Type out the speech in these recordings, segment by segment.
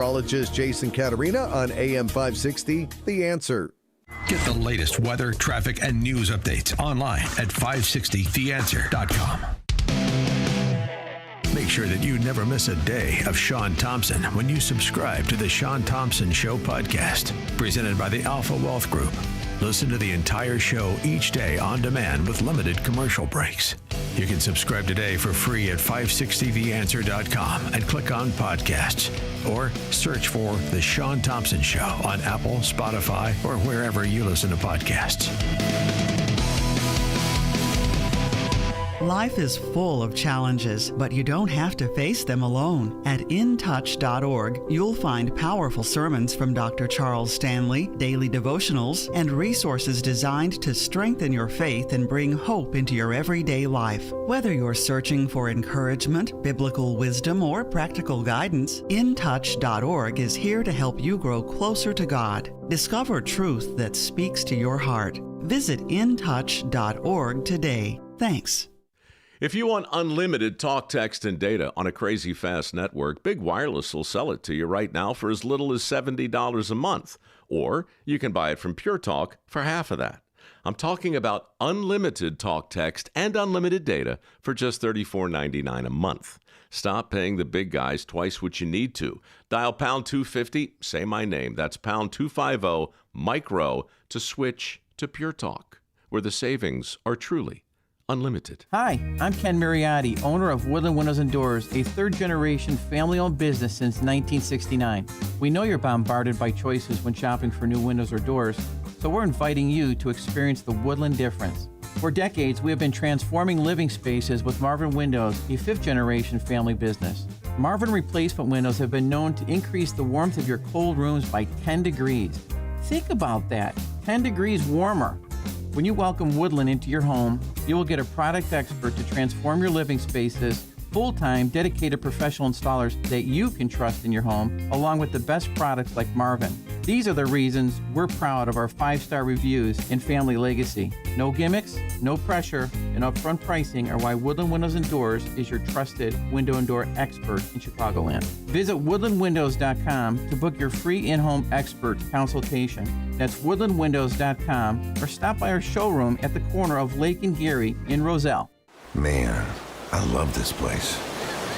Meteorologist Jason Caterina on AM 560, The Answer. Get the latest weather, traffic, and news updates online at 560theanswer.com. Make sure that you never miss a day of Sean Thompson when you subscribe to the Sean Thompson Show podcast, presented by the Alpha Wealth Group. Listen to the entire show each day on demand with limited commercial breaks. You can subscribe today for free at 560theanswer.com and click on podcasts, or search for The Sean Thompson Show on Apple, Spotify, or wherever you listen to podcasts. Life is full of challenges, but you don't have to face them alone. At intouch.org, you'll find powerful sermons from Dr. Charles Stanley, daily devotionals, and resources designed to strengthen your faith and bring hope into your everyday life. Whether you're searching for encouragement, biblical wisdom, or practical guidance, intouch.org is here to help you grow closer to God. Discover truth that speaks to your heart. Visit intouch.org today. Thanks. If you want unlimited talk, text, and data on a crazy fast network, Big Wireless will sell it to you right now for as little as $70 a month. Or you can buy it from Pure Talk for half of that. I'm talking about unlimited talk, text, and unlimited data for just $34.99 a month. Stop paying the big guys twice what you need to. Dial pound 250, say my name. That's pound 250 micro to switch to Pure Talk, where the savings are truly unlimited. Hi, I'm Ken Mariotti, owner of Woodland Windows and Doors, a third-generation family-owned business since 1969. We know you're bombarded by choices when shopping for new windows or doors, so we're inviting you to experience the Woodland difference. For decades, we have been transforming living spaces with Marvin Windows, a fifth-generation family business. Marvin replacement windows have been known to increase the warmth of your cold rooms by 10 degrees. Think about that, 10 degrees warmer. When you welcome Woodland into your home, you will get a product expert to transform your living spaces, full-time, dedicated professional installers that you can trust in your home, along with the best products like Marvin. These are the reasons we're proud of our 5-star reviews and family legacy. No gimmicks, no pressure, and upfront pricing are why Woodland Windows and Doors is your trusted window and door expert in Chicagoland. Visit woodlandwindows.com to book your free in-home expert consultation. That's woodlandwindows.com, or stop by our showroom at the corner of Lake and Geary in Roselle. Man, I love this place.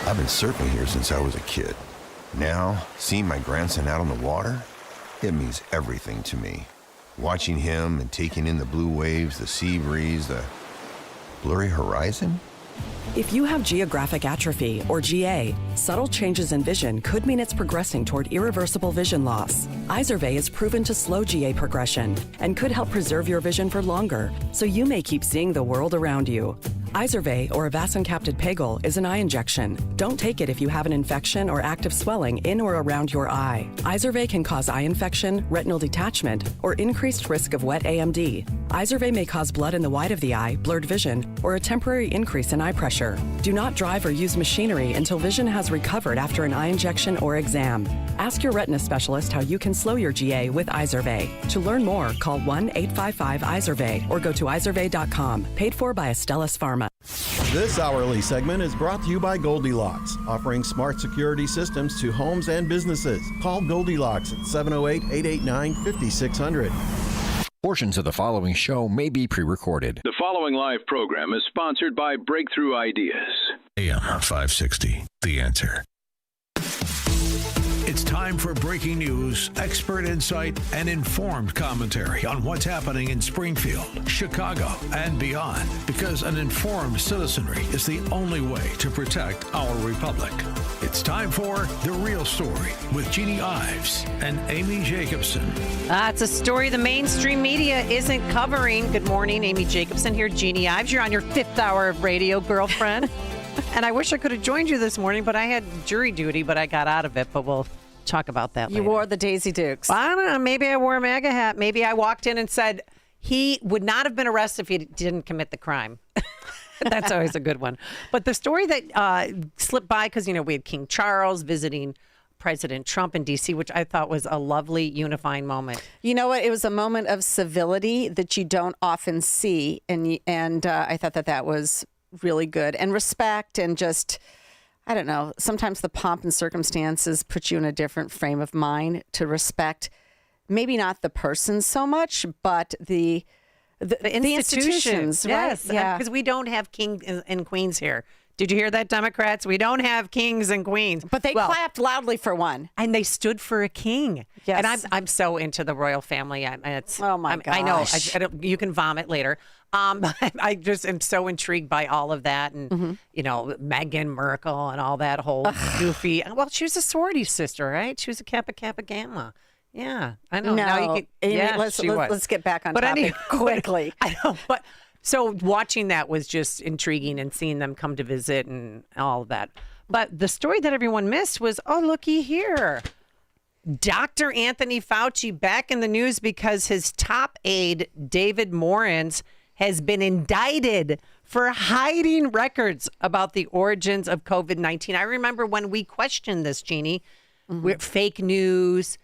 I've been surfing here since I was a kid. Now, seeing my grandson out on the water, it means everything to me. Watching him and taking in the blue waves, the sea breeze, the blurry horizon. If you have geographic atrophy, or GA, subtle changes in vision could mean it's progressing toward irreversible vision loss. Izervay is proven to slow GA progression and could help preserve your vision for longer, so you may keep seeing the world around you. Izervay, or avacincaptad pegol, is an eye injection. Don't take it if you have an infection or active swelling in or around your eye. Izervay can cause eye infection, retinal detachment, or increased risk of wet AMD. Izervay may cause blood in the white of the eye, blurred vision, or a temporary increase in eye pressure. Do not drive or use machinery until vision has recovered after an eye injection or exam. Ask your retina specialist how you can slow your GA with Izervay. To learn more, call 1-855-IZERVAY or go to izervay.com. Paid for by Astellas Pharma. This hourly segment is brought to you by Goldilocks, offering smart security systems to homes and businesses. Call Goldilocks at 708-889-5600. Portions of the following show may be pre-recorded. The following live program is sponsored by Breakthrough Ideas. AM 560, The Answer. It's time for breaking news, expert insight, and informed commentary on what's happening in Springfield, Chicago, and beyond. Because an informed citizenry is the only way to protect our republic. It's time for The Real Story with Jeanne Ives and Amy Jacobson. It's a story the mainstream media isn't covering. Good morning, Amy Jacobson here, Jeanne Ives. You're on your 5th hour of radio, girlfriend. And I wish I could have joined you this morning, but I had jury duty, but I got out of it. But we'll talk about that later. You wore the Daisy Dukes. I don't know. Maybe I wore a MAGA hat. Maybe I walked in and said he would not have been arrested if he didn't commit the crime. That's always a good one. But the story that slipped by, because, you know, we had King Charles visiting President Trump in D.C., which I thought was a lovely unifying moment. You know what? It was a moment of civility that you don't often see. And I thought that was really good. And respect and just I don't know, sometimes the pomp and circumstances put you in a different frame of mind to respect maybe not the person so much, but the institutions, yes, right? Yeah. Because we don't have kings and queens here. Did you hear that, Democrats? We don't have kings and queens. But they clapped loudly for one. And they stood for a king. Yes. And I'm so into the royal family. Oh, my gosh. I know. I don't, you can vomit later. I just am so intrigued by all of that. And, you know, Meghan Markle and all that whole goofy. Well, she was a sorority sister, right? She was a Kappa Gamma. Yeah, I know. No, now you can, Amy, yeah, let's get back on topic quickly. I know, but so watching that was just intriguing and seeing them come to visit and all of that. But the story that everyone missed was, oh, looky here. Dr. Anthony Fauci back in the news because his top aide, David Morans, has been indicted for hiding records about the origins of COVID-19. I remember when we questioned this, Jeannie, fake news,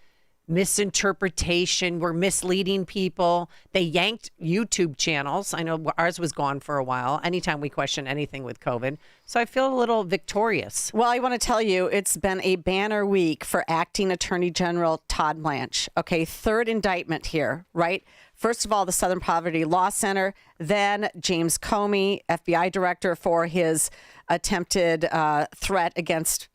misinterpretation, we're misleading people. They yanked YouTube channels. I know ours was gone for a while, anytime we question anything with COVID. So I feel a little victorious. Well, I want to tell you, it's been a banner week for Acting Attorney General Todd Blanche. Okay, third indictment here, right? First of all, the Southern Poverty Law Center, then James Comey, FBI director, for his attempted threat against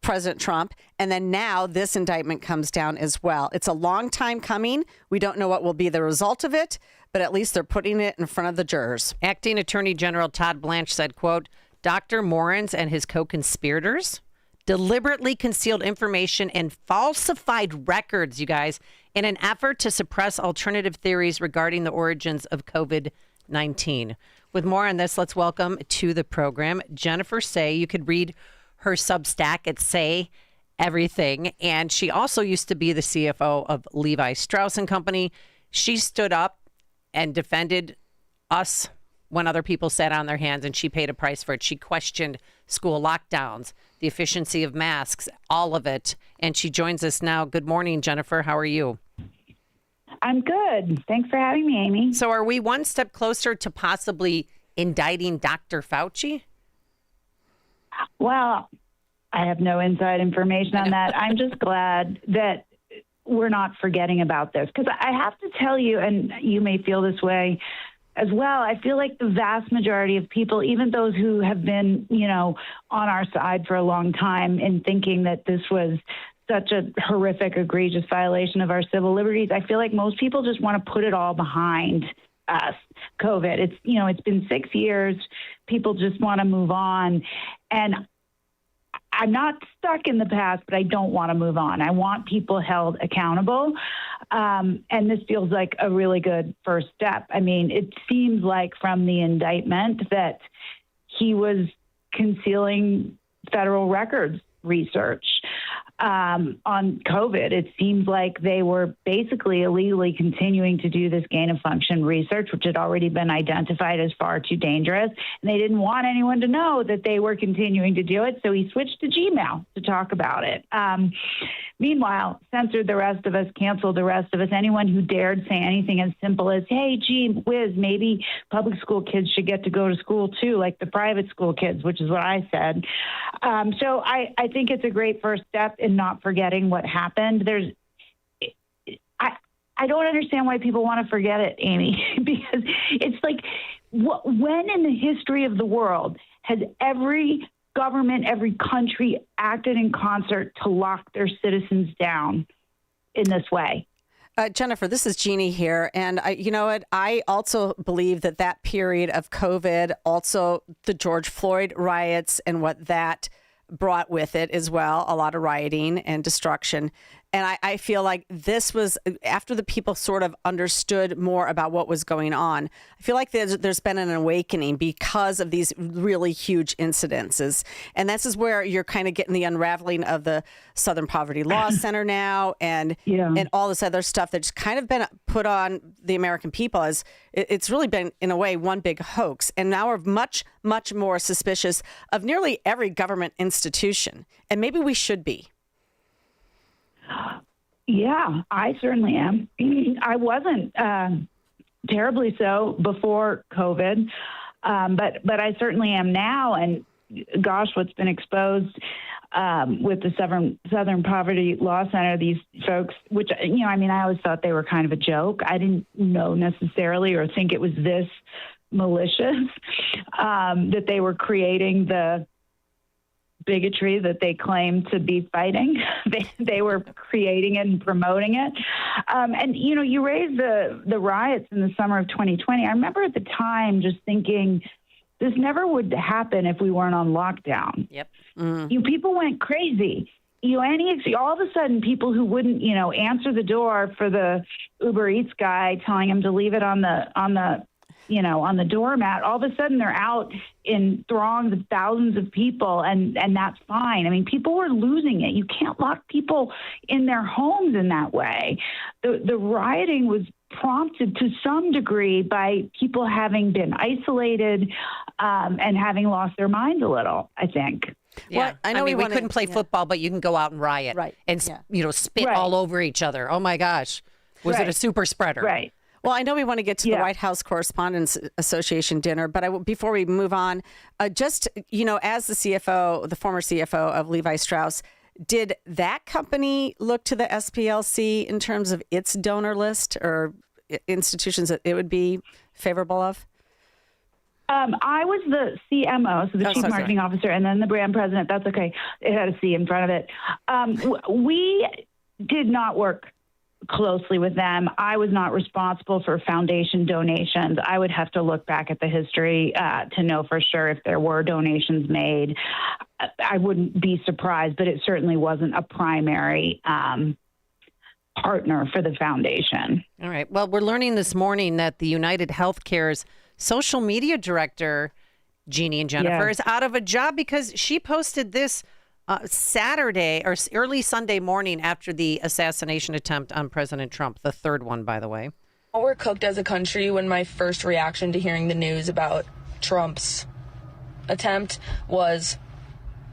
President Trump. And then now this indictment comes down as well. It's a long time coming. We don't know what will be the result of it, but at least they're putting it in front of the jurors. Acting Attorney General Todd Blanche said, quote, Dr. Morans and his co-conspirators deliberately concealed information and falsified records, you guys, in an effort to suppress alternative theories regarding the origins of COVID-19. With more on this, let's welcome to the program Jennifer Say. You could read her Substack at Say Everything. And she also used to be the CFO of Levi, Strauss and Company. She stood up and defended us when other people sat on their hands, and she paid a price for it. She questioned school lockdowns, the efficiency of masks, all of it. And she joins us now. Good morning, Jennifer. How are you? I'm good. Thanks for having me, Amy. So are we one step closer to possibly indicting Dr. Fauci? Well, I have no inside information on that. I'm just glad that we're not forgetting about this, because I have to tell you, and you may feel this way as well, I feel like the vast majority of people, even those who have been, you know, on our side for a long time in thinking that this was such a horrific, egregious violation of our civil liberties, I feel like most people just want to put it all behind us. COVID. It's, you know, it's been 6 years. People just want to move on. And I'm not stuck in the past, but I don't want to move on. I want people held accountable. And this feels like a really good first step. I mean, it seems like from the indictment that he was concealing federal records research on COVID. It seems like they were basically illegally continuing to do this gain of function research, which had already been identified as far too dangerous. And they didn't want anyone to know that they were continuing to do it. So he switched to Gmail to talk about it. Meanwhile, censored the rest of us, canceled the rest of us. Anyone who dared say anything as simple as, hey, gee whiz, maybe public school kids should get to go to school too, like the private school kids, which is what I said. So I think it's a great first step in not forgetting what happened. I don't understand why people want to forget it, Amy, because it's like, when in the history of the world has every government, every country acted in concert to lock their citizens down in this way? Jennifer, this is Jeannie here. And you know what? I also believe that period of COVID, also the George Floyd riots and what that brought with it as well, a lot of rioting and destruction. And I feel like this was after the people sort of understood more about what was going on. I feel like there's been an awakening because of these really huge incidences. And this is where you're kind of getting the unraveling of the Southern Poverty Law Center now and all this other stuff that's kind of been put on the American people as it's really been, in a way, one big hoax. And now we're much, much more suspicious of nearly every government institution. And maybe we should be. Yeah, I certainly am. I wasn't terribly so before COVID, but I certainly am now. And gosh, what's been exposed with the Southern Poverty Law Center, these folks, which, I always thought they were kind of a joke. I didn't know necessarily or think it was this malicious, that they were creating the bigotry that they claim to be fighting. They were creating it and promoting it. And you raised the riots in the summer of 2020. I remember at the time just thinking this never would happen if we weren't on lockdown. Yep. People went crazy. All of a sudden, people who wouldn't, answer the door for the Uber Eats guy telling him to leave it on the doormat, all of a sudden they're out in throngs of thousands of people, and that's fine. I mean, people were losing it. You can't lock people in their homes in that way. The rioting was prompted to some degree by people having been isolated and having lost their minds a little, I think. Yeah, well, I know we couldn't play football, but you can go out and riot, and spit all over each other. Oh my gosh, was it a super spreader? Right. Well, I know we want to get to the White House Correspondents Association dinner, but before we move on, as the CFO, the former CFO of Levi Strauss, did that company look to the SPLC in terms of its donor list or institutions that it would be favorable of? I was the CMO, so the Chief Marketing Officer, and then the brand president. That's okay. It had a C in front of it. We did not work closely with them. I was not responsible for foundation donations. I would have to look back at the history to know for sure if there were donations made. I wouldn't be surprised, but it certainly wasn't a primary partner for the foundation. All right. Well, we're learning this morning that the United Healthcare's social media director, Jeanne and Jennifer, is out of a job because she posted this Saturday or early Sunday morning after the assassination attempt on President Trump, the third one, by the way. We're cooked as a country when my first reaction to hearing the news about Trump's attempt was,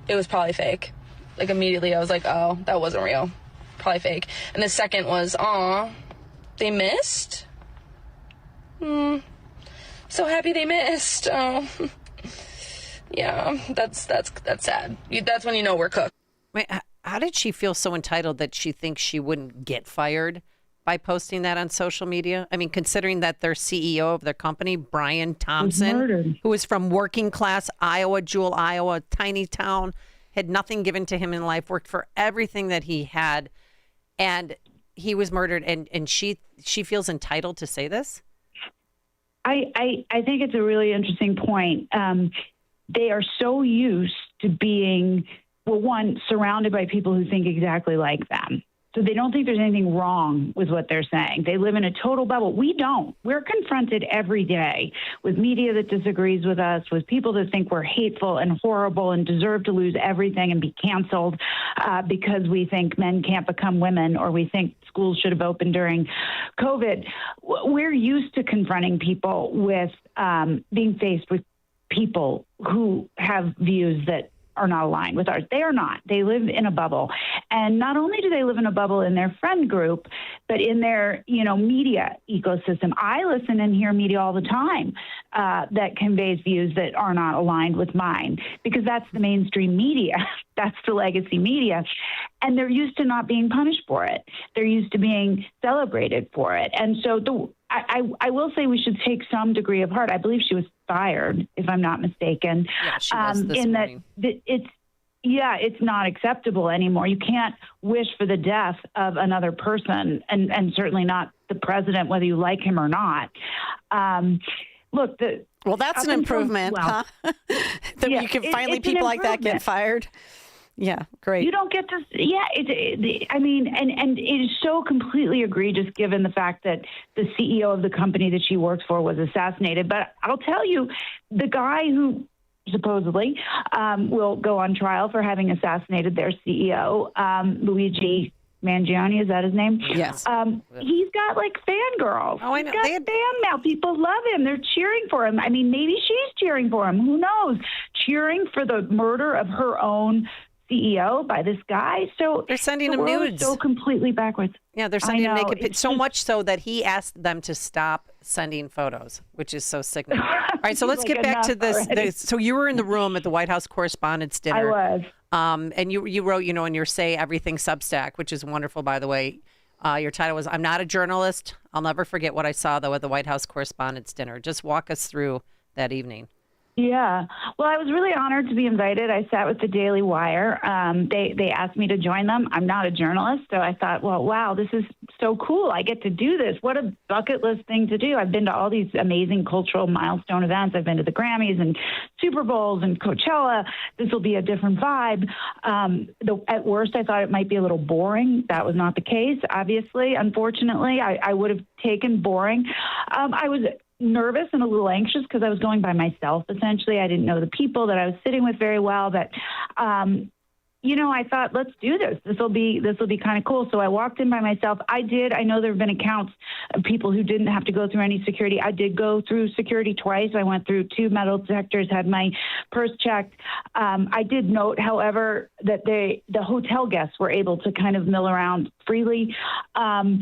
it was probably fake. Like immediately I was like, oh, that wasn't real. Probably fake. And the second was, aw, they missed? So happy they missed. Oh. Yeah, that's sad. That's when you know we're cooked. Wait, how did she feel so entitled that she thinks she wouldn't get fired by posting that on social media? I mean, considering that their CEO of their company, Brian Thompson, who was from working class Iowa, Jewel, Iowa, tiny town, had nothing given to him in life, worked for everything that he had, and he was murdered, and she feels entitled to say this? I think it's a really interesting point. They are so used to being, surrounded by people who think exactly like them. So they don't think there's anything wrong with what they're saying. They live in a total bubble. We don't. We're confronted every day with media that disagrees with us, with people that think we're hateful and horrible and deserve to lose everything and be canceled because we think men can't become women or we think schools should have opened during COVID. We're used to confronting people with being faced with people who have views that are not aligned with ours. They are not. They live in a bubble. And not only do they live in a bubble in their friend group, but in their, media ecosystem. I listen and hear media all the time that conveys views that are not aligned with mine, because that's the mainstream media. That's the legacy media. And they're used to not being punished for it. They're used to being celebrated for it. And so I will say we should take some degree of heart. I believe she was fired, if I'm not mistaken. Yeah, she was this morning. It's not acceptable anymore. You can't wish for the death of another person, and certainly not the president, whether you like him or not. That's an improvement, huh? You can finally people like that get fired. Yeah, great. You don't get to, and it is so completely egregious given the fact that the CEO of the company that she works for was assassinated. But I'll tell you, the guy who supposedly will go on trial for having assassinated their CEO, Luigi Mangione, is that his name? Yes. He's got fangirls. Oh, I know. He's got fan mail. People love him. They're cheering for him. I mean, maybe she's cheering for him. Who knows? Cheering for the murder of her own CEO by this guy. So they're sending the him world is nudes. so completely backwards. Yeah, they're sending him naked It's so much so that he asked them to stop sending photos, which is so sickening. All right, so let's get back to this. So you were in the room at the White House Correspondents' Dinner. I was. And you wrote, in your Say Everything Substack, which is wonderful, by the way. Your title was, I'm not a journalist. I'll never forget what I saw, though, at the White House Correspondents' Dinner. Just walk us through that evening. Yeah. Well, I was really honored to be invited. I sat with the Daily Wire. They asked me to join them. I'm not a journalist, so I thought, well, wow, this is so cool. I get to do this. What a bucket list thing to do. I've been to all these amazing cultural milestone events. I've been to the Grammys and Super Bowls and Coachella. This will be a different vibe. At worst, I thought it might be a little boring. That was not the case, obviously. Unfortunately, I would have taken boring. I was nervous and a little anxious because I was going by myself, essentially. I didn't know the people that I was sitting with very well, but I thought, let's do this. This will be kind of cool. So I walked in by myself. I know there have been accounts of people who didn't have to go through any security. I did go through security twice. I went through 2 metal detectors, had my purse checked. I did note, however, that the hotel guests were able to kind of mill around freely. I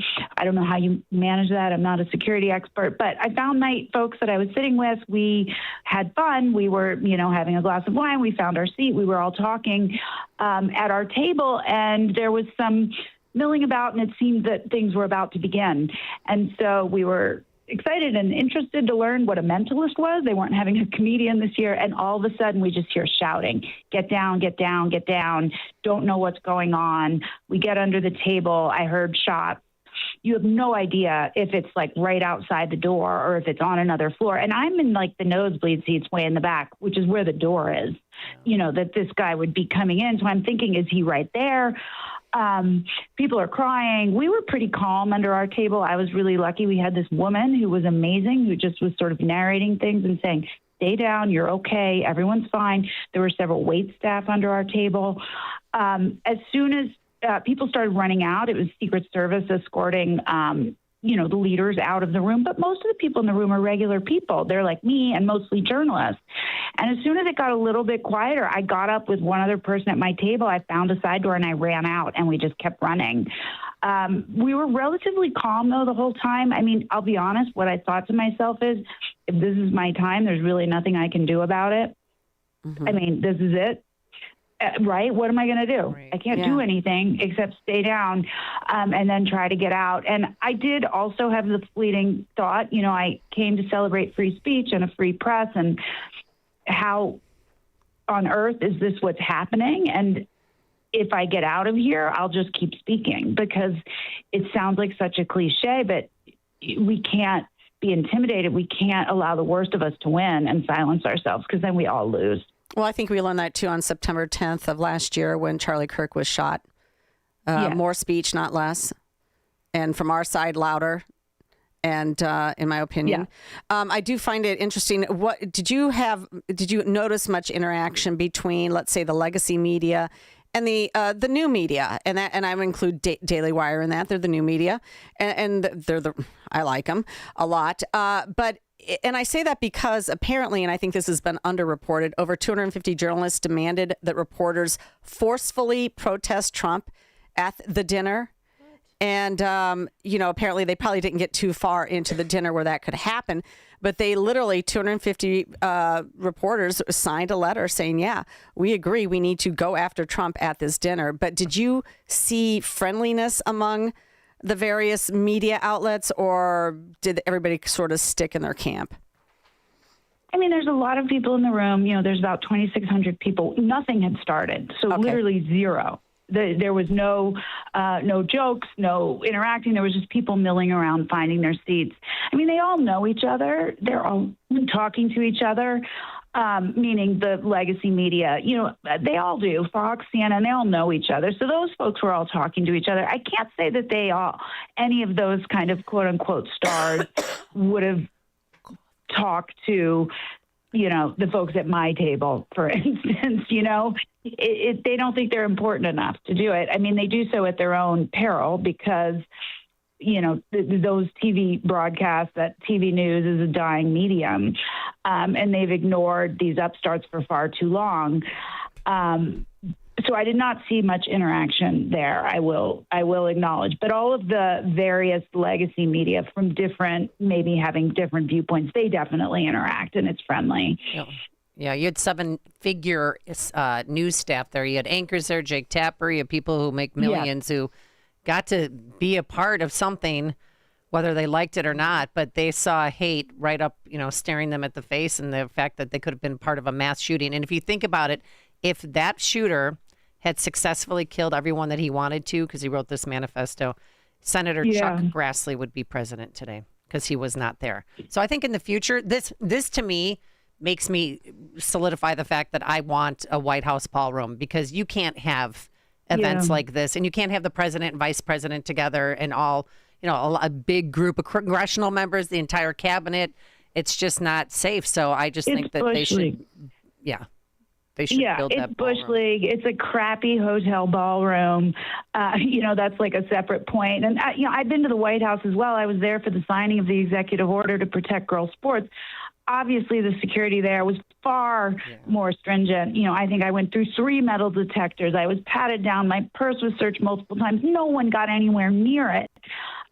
don't know how you manage that. I'm not a security expert, but I found my folks that I was sitting with. We had fun. We were, having a glass of wine. We found our seat. We were all talking at our table, and there was some milling about, and it seemed that things were about to begin. And so we were excited and interested to learn what a mentalist was. They weren't having a comedian this year, and all of a sudden we just hear shouting, get down, get down, get down. Don't know what's going on. We get under the table. I heard shots. You have no idea if it's like right outside the door or if it's on another floor. And I'm in like the nosebleed seats way in the back, which is where the door is, that this guy would be coming in. So I'm thinking, is he right there? People are crying. We were pretty calm under our table. I was really lucky. We had this woman who was amazing, who just was sort of narrating things and saying, stay down, you're okay, everyone's fine. There were several wait staff under our table. As soon as people started running out, it was Secret Service escorting, the leaders out of the room. But most of the people in the room are regular people. They're like me and mostly journalists. And as soon as it got a little bit quieter, I got up with one other person at my table. I found a side door and I ran out, and we just kept running. We were relatively calm, though, the whole time. I mean, I'll be honest, what I thought to myself is, if this is my time, there's really nothing I can do about it. Mm-hmm. I mean, this is it. Right? What am I going to do? Right. I can't do anything except stay down and then try to get out. And I did also have the fleeting thought, I came to celebrate free speech and a free press, and how on earth is this what's happening? And if I get out of here, I'll just keep speaking, because it sounds like such a cliche, but we can't be intimidated. We can't allow the worst of us to win and silence ourselves, because then we all lose. Well, I think we learned that, too, on September 10th of last year when Charlie Kirk was shot. More speech, not less. And from our side, louder. And in my opinion, I do find it interesting. What did you notice much interaction between, let's say, the legacy media and the new media? And I would include Daily Wire in that. They're the new media, and I like them a lot. And I say that because apparently, and I think this has been underreported, over 250 journalists demanded that reporters forcefully protest Trump at the dinner. And, apparently they probably didn't get too far into the dinner where that could happen. But they literally, 250 reporters signed a letter saying, yeah, we agree, we need to go after Trump at this dinner. But did you see friendliness among the various media outlets, or did everybody sort of stick in their camp? I mean, there's a lot of people in the room. There's about 2,600 people. Nothing had started. So literally zero. There was no jokes, no interacting. There was just people milling around, finding their seats. I mean, they all know each other. They're all talking to each other. Meaning the legacy media, they all do. Fox, CNN, they all know each other. So those folks were all talking to each other. I can't say that any of those kind of quote unquote stars would have talked to, the folks at my table, for instance. They don't think they're important enough to do it. I mean, they do so at their own peril, because those TV broadcasts, that TV news is a dying medium, and they've ignored these upstarts for far too long. But So I did not see much interaction there. I will acknowledge, but all of the various legacy media from maybe having different viewpoints, they definitely interact and it's friendly. Yeah, you had 7-figure news staff there. You had anchors there, Jake Tapper. You had people who make millions who got to be a part of something, whether they liked it or not, but they saw hate right up, staring them at the face, and the fact that they could have been part of a mass shooting. And if you think about it, if that shooter had successfully killed everyone that he wanted to, because he wrote this manifesto, Senator Chuck Grassley would be president today because he was not there. So I think in the future, this to me makes me solidify the fact that I want a White House ballroom, because you can't have events like this, and you can't have the president and vice president together and all, a big group of congressional members, the entire cabinet. It's just not safe. So I just think that they should, they should build that ballroom. Bush League. It's a crappy hotel ballroom. That's like a separate point. And, I've been to the White House as well. I was there for the signing of the executive order to protect girls' sports. Obviously, the security there was far more stringent. I think I went through 3 metal detectors. I was patted down. My purse was searched multiple times. No one got anywhere near it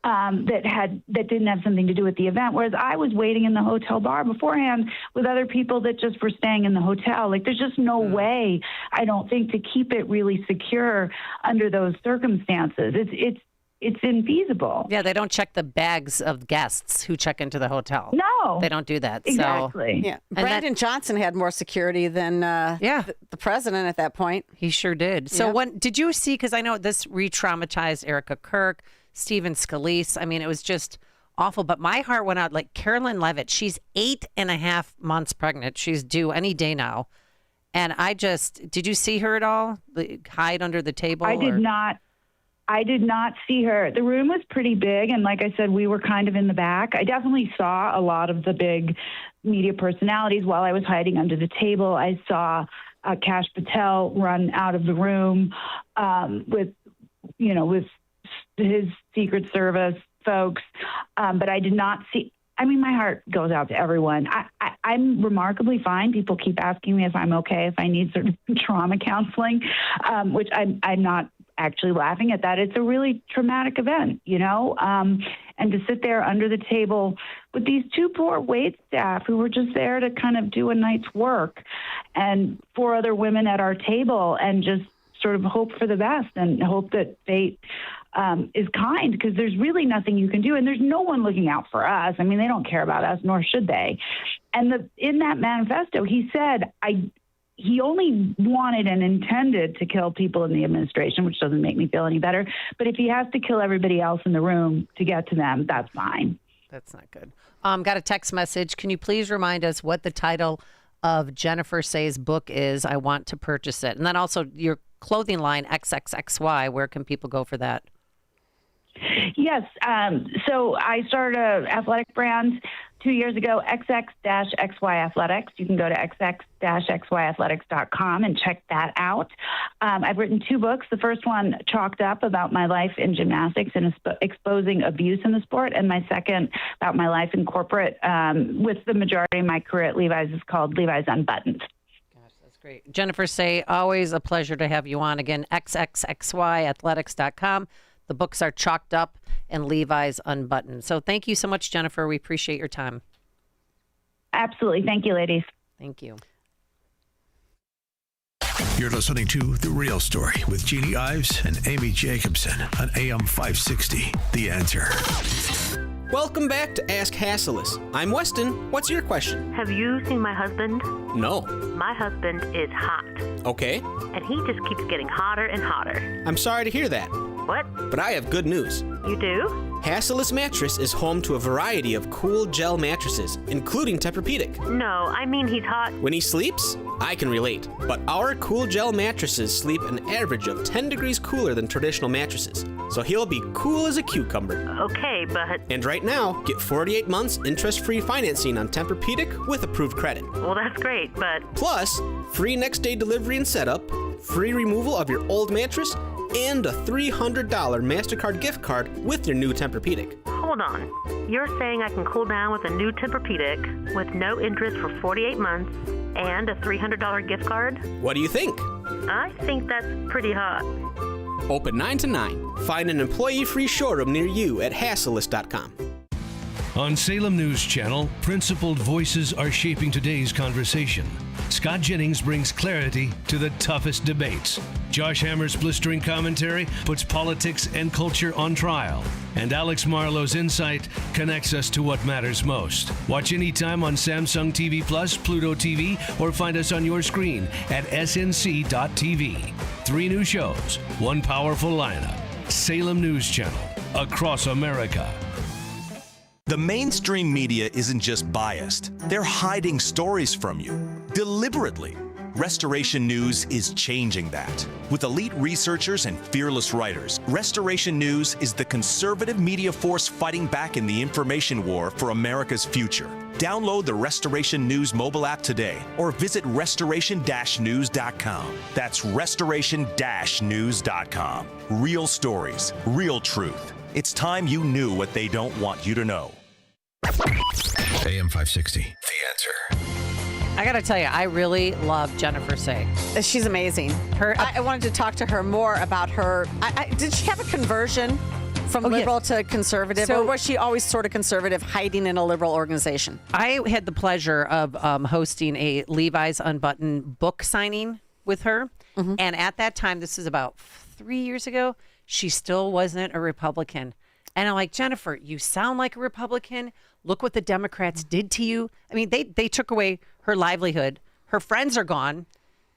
that didn't have something to do with the event. Whereas I was waiting in the hotel bar beforehand with other people that just were staying in the hotel. Like, there's just no way, I don't think, to keep it really secure under those circumstances. It's infeasible. Yeah, they don't check the bags of guests who check into the hotel. No. They don't do that. Exactly. Yeah. Brandon Johnson had more security than the president at that point. He sure did. So when did you see, because I know this re-traumatized Erica Kirk, Stephen Scalise. I mean, it was just awful. But my heart went out, like Carolyn Levitt. She's 8.5 months pregnant. She's due any day now. And did you see her at all? Hide under the table? I did not. I did not see her. The room was pretty big, and like I said, we were kind of in the back. I definitely saw a lot of the big media personalities while I was hiding under the table. I saw Kash Patel run out of the room with his Secret Service folks, but I did not see. I mean, my heart goes out to everyone. I'm remarkably fine. People keep asking me if I'm okay, if I need sort of trauma counseling, which I'm not actually laughing at that. It's a really traumatic event, and to sit there under the table with these 2 poor wait staff who were just there to kind of do a night's work, and 4 other women at our table, and just sort of hope for the best and hope that fate is kind, because there's really nothing you can do, and there's no one looking out for us. I mean, they don't care about us, nor should they. And in that manifesto, he said, he only wanted and intended to kill people in the administration, which doesn't make me feel any better. But if he has to kill everybody else in the room to get to them, that's fine. That's not good. Got a text message. Can you please remind us what the title of Jennifer Say's book is? I want to purchase it. And then also your clothing line, XXXY. Where can people go for that? Yes. So I started an athletic brand 2 years ago, XX-XY Athletics. You can go to xx-xyathletics.com and check that out. I've written 2 books. The first one, Chalked Up, about my life in gymnastics and exposing abuse in the sport. And my second, about my life in corporate with the majority of my career at Levi's, is called Levi's Unbuttoned. Gosh, that's great. Jennifer Say, always a pleasure to have you on. Again, xxxyathletics.com. The books are Chalked Up and Levi's Unbuttoned. So thank you so much, Jennifer. We appreciate your time. Absolutely. Thank you, ladies. Thank you. You're listening to The Real Story with Jeannie Ives and Amy Jacobson on AM 560. The Answer. Welcome back to Ask Hasselus. I'm Weston. What's your question? Have you seen my husband? No. My husband is hot. Okay. And he just keeps getting hotter and hotter. I'm sorry to hear that. What? But I have good news. You do? Hasselus Mattress is home to a variety of cool gel mattresses, including Tempur-Pedic. No, I mean he's hot. When he sleeps, I can relate. But our cool gel mattresses sleep an average of 10 degrees cooler than traditional mattresses. So he'll be cool as a cucumber. Okay, but... And right now, get 48 months interest-free financing on Tempur-Pedic with approved credit. Well, that's great, but... Plus, free next-day delivery and setup, free removal of your old mattress, and a $300 MasterCard gift card with your new Tempur-Pedic. Hold on. You're saying I can cool down with a new Tempur-Pedic with no interest for 48 months and a $300 gift card? What do you think? I think that's pretty hot. Open 9 to 9. Find an employee-free showroom near you at Hasselist.com. On Salem News Channel, principled voices are shaping today's conversation. Scott Jennings brings clarity to the toughest debates. Josh Hammer's blistering commentary puts politics and culture on trial. And Alex Marlowe's insight connects us to what matters most. Watch anytime on Samsung TV Plus, Pluto TV, or find us on your screen at snc.tv. 3 new shows, 1 powerful lineup. Salem News Channel, across America. The mainstream media isn't just biased. They're hiding stories from you, deliberately. Restoration News is changing that. With elite researchers and fearless writers, Restoration News is the conservative media force fighting back in the information war for America's future. Download the Restoration News mobile app today or visit restoration-news.com. That's restoration-news.com. Real stories, real truth. It's time you knew what they don't want you to know. AM 560, The Answer. I got to tell you, I really love Jennifer Say. She's amazing. I wanted to talk to her more about her. Did she have a conversion from liberal to conservative, or was she always sort of conservative, hiding in a liberal organization? I had the pleasure of hosting a Levi's Unbuttoned book signing with her. Mm-hmm. And at that time, this is about 3 years ago, she still wasn't a Republican. And I'm like, Jennifer, you sound like a Republican. Look what the Democrats did to you. I mean, they took away her livelihood. Her friends are gone,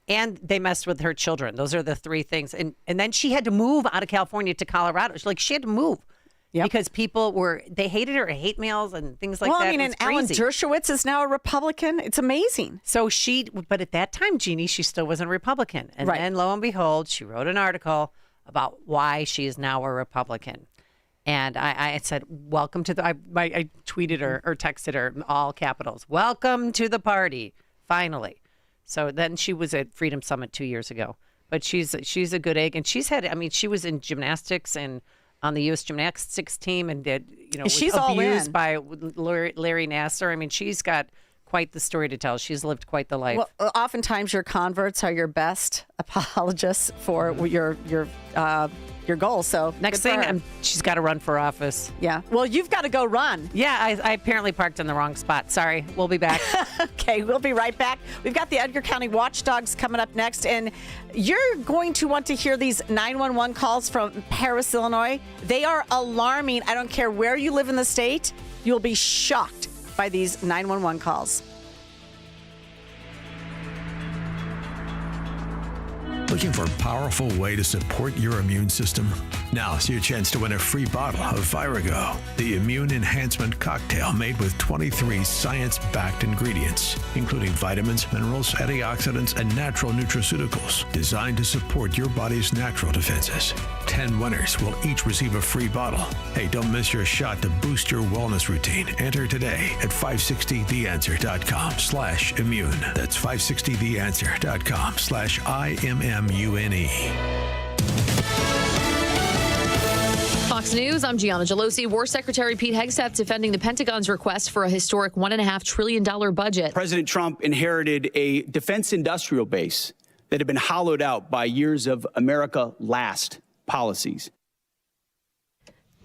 and they messed with her children. Those are the 3 things. And then she had to move out of California to Colorado. She had to move because people they hated her, hate mails and things like that. Well, I mean, and Alan Dershowitz is now a Republican. It's amazing. So but at that time, Jeannie, she still wasn't a Republican. And then lo and behold, she wrote an article about why she is now a Republican. And I said, welcome to I tweeted her or texted her, all capitals, welcome to the party, finally. So then she was at Freedom Summit 2 years ago. But she's a good egg. And she was in gymnastics and on the U.S. gymnastics team and she's was abused by Larry Nassar. I mean, she's got quite the story to tell. She's lived quite the life. Well, oftentimes your converts are your best apologists for your goals. So next thing, she's got to run for office. Yeah. Well, you've got to go run. Yeah, I apparently parked in the wrong spot. Sorry. We'll be back. Okay, we'll be right back. We've got the Edgar County Watchdogs coming up next, and you're going to want to hear these 911 calls from Paris, Illinois. They are alarming. I don't care where you live in the state. You'll be shocked by these 911 calls. Looking for a powerful way to support your immune system? Now's your chance to win a free bottle of Virago, the immune enhancement cocktail made with 23 science-backed ingredients, including vitamins, minerals, antioxidants, and natural nutraceuticals designed to support your body's natural defenses. 10 winners will each receive a free bottle. Hey, don't miss your shot to boost your wellness routine. Enter today at 560theanswer.com/immune. That's 560theanswer.com/IMMUNE. Fox News, I'm Gianna Gelosi. War Secretary Pete Hegseth defending the Pentagon's request for a historic $1.5 trillion budget. President Trump inherited a defense industrial base that had been hollowed out by years of America Last policies.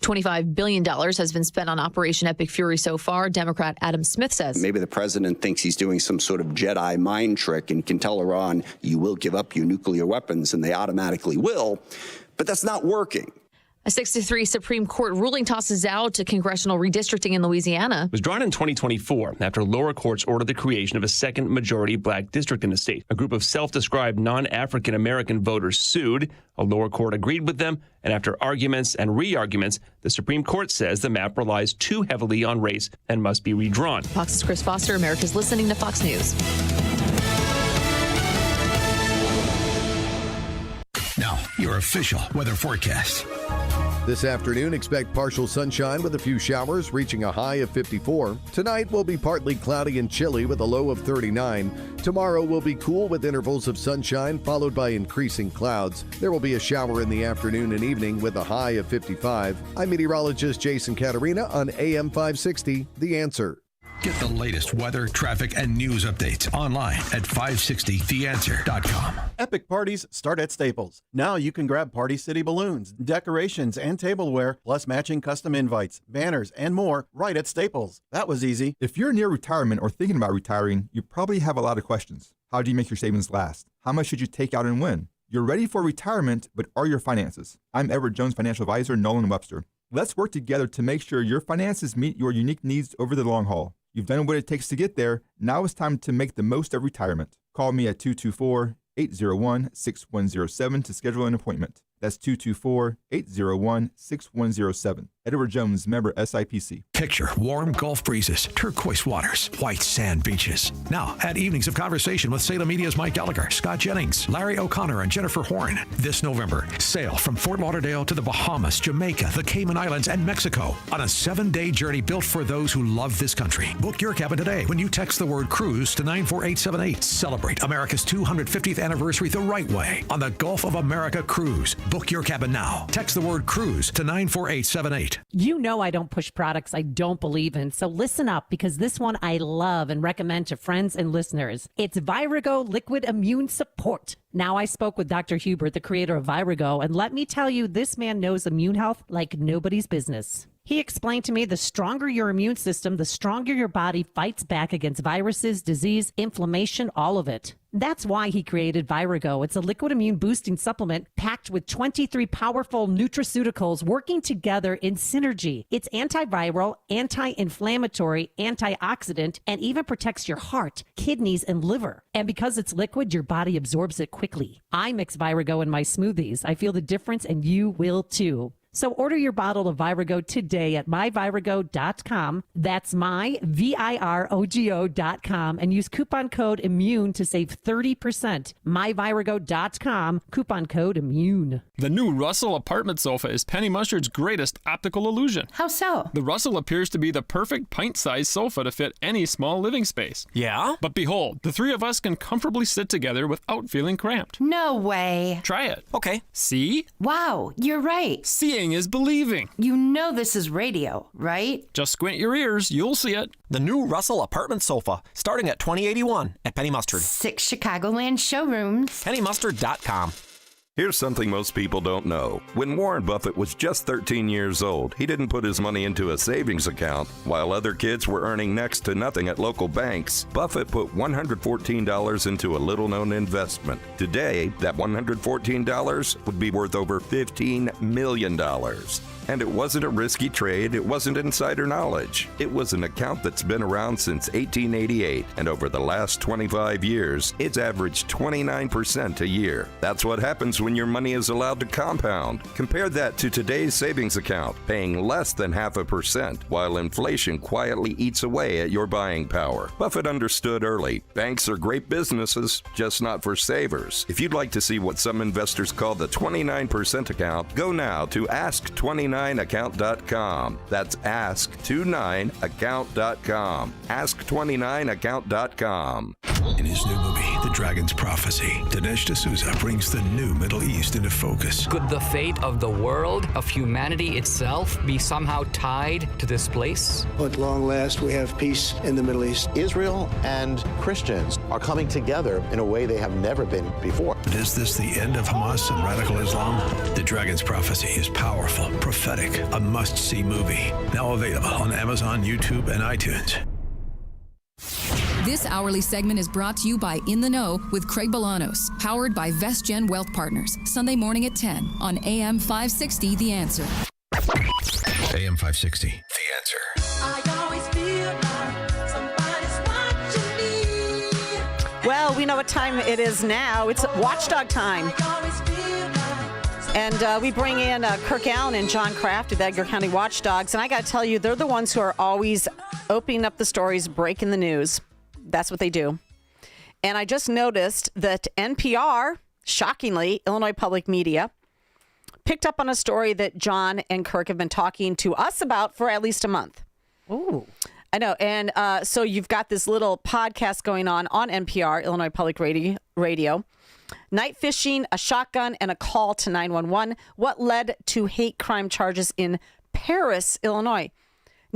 $25 billion has been spent on Operation Epic Fury so far, Democrat Adam Smith says. Maybe the president thinks he's doing some sort of Jedi mind trick and can tell Iran, you will give up your nuclear weapons, and they automatically will. But that's not working. A 6-3 Supreme Court ruling tosses out congressional redistricting in Louisiana. It was drawn in 2024 after lower courts ordered the creation of a second majority black district in the state. A group of self-described non-African American voters sued. A lower court agreed with them, and after arguments and re-arguments, the Supreme Court says the map relies too heavily on race and must be redrawn. Fox's Chris Foster, America's listening to Fox News. Now, your official weather forecast. This afternoon, expect partial sunshine with a few showers, reaching a high of 54. Tonight will be partly cloudy and chilly with a low of 39. Tomorrow will be cool with intervals of sunshine, followed by increasing clouds. There will be a shower in the afternoon and evening with a high of 55. I'm meteorologist Jason Caterina on AM 560, The Answer. Get the latest weather, traffic, and news updates online at 560theanswer.com. Epic parties start at Staples. Now you can grab Party City balloons, decorations, and tableware, plus matching custom invites, banners, and more right at Staples. That was easy. If you're near retirement or thinking about retiring, you probably have a lot of questions. How do you make your savings last? How much should you take out and when? You're ready for retirement, but are your finances? I'm Edward Jones financial advisor, Nolan Webster. Let's work together to make sure your finances meet your unique needs over the long haul. You've done what it takes to get there. Now it's time to make the most of retirement. Call me at 224-801-6107 to schedule an appointment. That's 224-801-6107. Edward Jones, member SIPC. Picture warm Gulf breezes, turquoise waters, white sand beaches. Now, add evenings of conversation with Salem Media's Mike Gallagher, Scott Jennings, Larry O'Connor, and Jennifer Horn. This November, sail from Fort Lauderdale to the Bahamas, Jamaica, the Cayman Islands, and Mexico on a 7-day journey built for those who love this country. Book your cabin today when you text the word cruise to 94878. Celebrate America's 250th anniversary the right way on the Gulf of America Cruise. Book your cabin now. Text the word cruise to 94878. You know I don't push products I don't believe in, so listen up because this one I love and recommend to friends and listeners. It's Virago Liquid Immune Support. Now, I spoke with Dr. Hubert, the creator of Virago, and let me tell you, this man knows immune health like nobody's business. He explained to me the stronger your immune system, the stronger your body fights back against viruses, disease, inflammation, all of it. That's why he created Virago. It's a liquid immune boosting supplement packed with 23 powerful nutraceuticals working together in synergy. It's antiviral, anti-inflammatory, antioxidant, and even protects your heart, kidneys, and liver. And because it's liquid, your body absorbs it quickly. I mix Virago in my smoothies. I feel the difference, and you will too. So order your bottle of Virago today at myvirago.com. That's myvirago.com and use coupon code IMMUNE to save 30%. myvirago.com, coupon code IMMUNE. The new Russell apartment sofa is Penny Mustard's greatest optical illusion. How so? The Russell appears to be the perfect pint-sized sofa to fit any small living space. Yeah? But behold, the three of us can comfortably sit together without feeling cramped. No way. Try it. Okay. See? Wow, you're right. Seeing is believing. You know this is radio, right? Just squint your ears, you'll see it. The new Russell apartment sofa, starting at $20.81 at Penny Mustard. 6 Chicagoland showrooms. PennyMustard.com. Here's something most people don't know. When Warren Buffett was just 13 years old, he didn't put his money into a savings account. While other kids were earning next to nothing at local banks, Buffett put $114 into a little-known investment. Today, that $114 would be worth over $15 million. And it wasn't a risky trade, it wasn't insider knowledge. It was an account that's been around since 1888, and over the last 25 years, it's averaged 29% a year. That's what happens when your money is allowed to compound. Compare that to today's savings account, paying less than 0.5%, while inflation quietly eats away at your buying power. Buffett understood early, banks are great businesses, just not for savers. If you'd like to see what some investors call the 29% account, go now to ask29account.com. That's ask29account.com. Ask29account.com. In his new movie, The Dragon's Prophecy, Dinesh D'Souza brings the new Middle East into focus. Could the fate of the world, of humanity itself, be somehow tied to this place? At long last, we have peace in the Middle East. Israel and Christians are coming together in a way they have never been before. But is this the end of Hamas and radical Islam? The Dragon's Prophecy is powerful, prophetic, a must-see movie. Now available on Amazon, YouTube, and iTunes. This hourly segment is brought to you by In the Know with Craig Bolanos, powered by VestGen Wealth Partners, Sunday morning at 10 on AM 560 The Answer. AM 560 The Answer. Well, we know what time it is now. It's Watchdog time. And we bring in Kirk Allen and John Kraft of the Edgar County Watchdogs. And I got to tell you, they're the ones who are always opening up the stories, breaking the news. That's what they do. And I just noticed that NPR, shockingly, Illinois Public Media, picked up on a story that John and Kirk have been talking to us about for at least a month. Ooh. I know. And so you've got this little podcast going on NPR, Illinois Public Radio. Night fishing, a shotgun, and a call to 911. What led to hate crime charges in Paris, Illinois?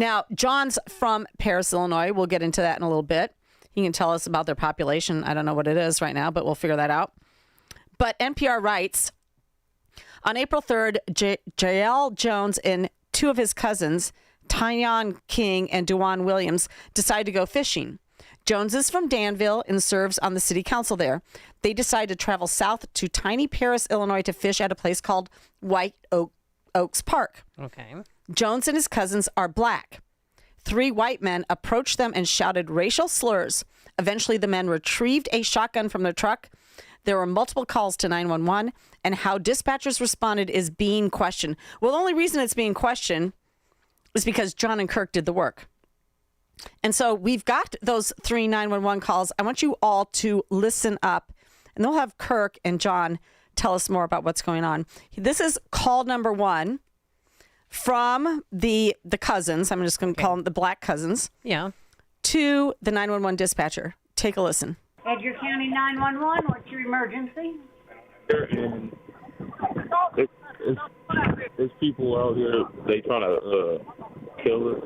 Now, John's from Paris, Illinois. We'll get into that in a little bit. He can tell us about their population. I don't know what it is right now, but we'll figure that out. But NPR writes, on April 3rd, Jael Jones and two of his cousins, Tyon King and Dewan Williams, decided to go fishing. Jones is from Danville and serves on the city council there. They decide to travel south to tiny Paris, Illinois to fish at a place called White Oaks Park. Okay. Jones and his cousins are black. 3 white men approached them and shouted racial slurs. Eventually, the men retrieved a shotgun from their truck. There were multiple calls to 911, and how dispatchers responded is being questioned. Well, the only reason it's being questioned is because John and Kirk did the work. And so we've got those 3 911 calls. I want you all to listen up, and they'll have Kirk and John tell us more about what's going on. This is call number 1 from the cousins. I'm just going to call them the black cousins. Yeah. To the 911 dispatcher. Take a listen. Edgar County 911, what's your emergency? There's people out here, they trying to kill us.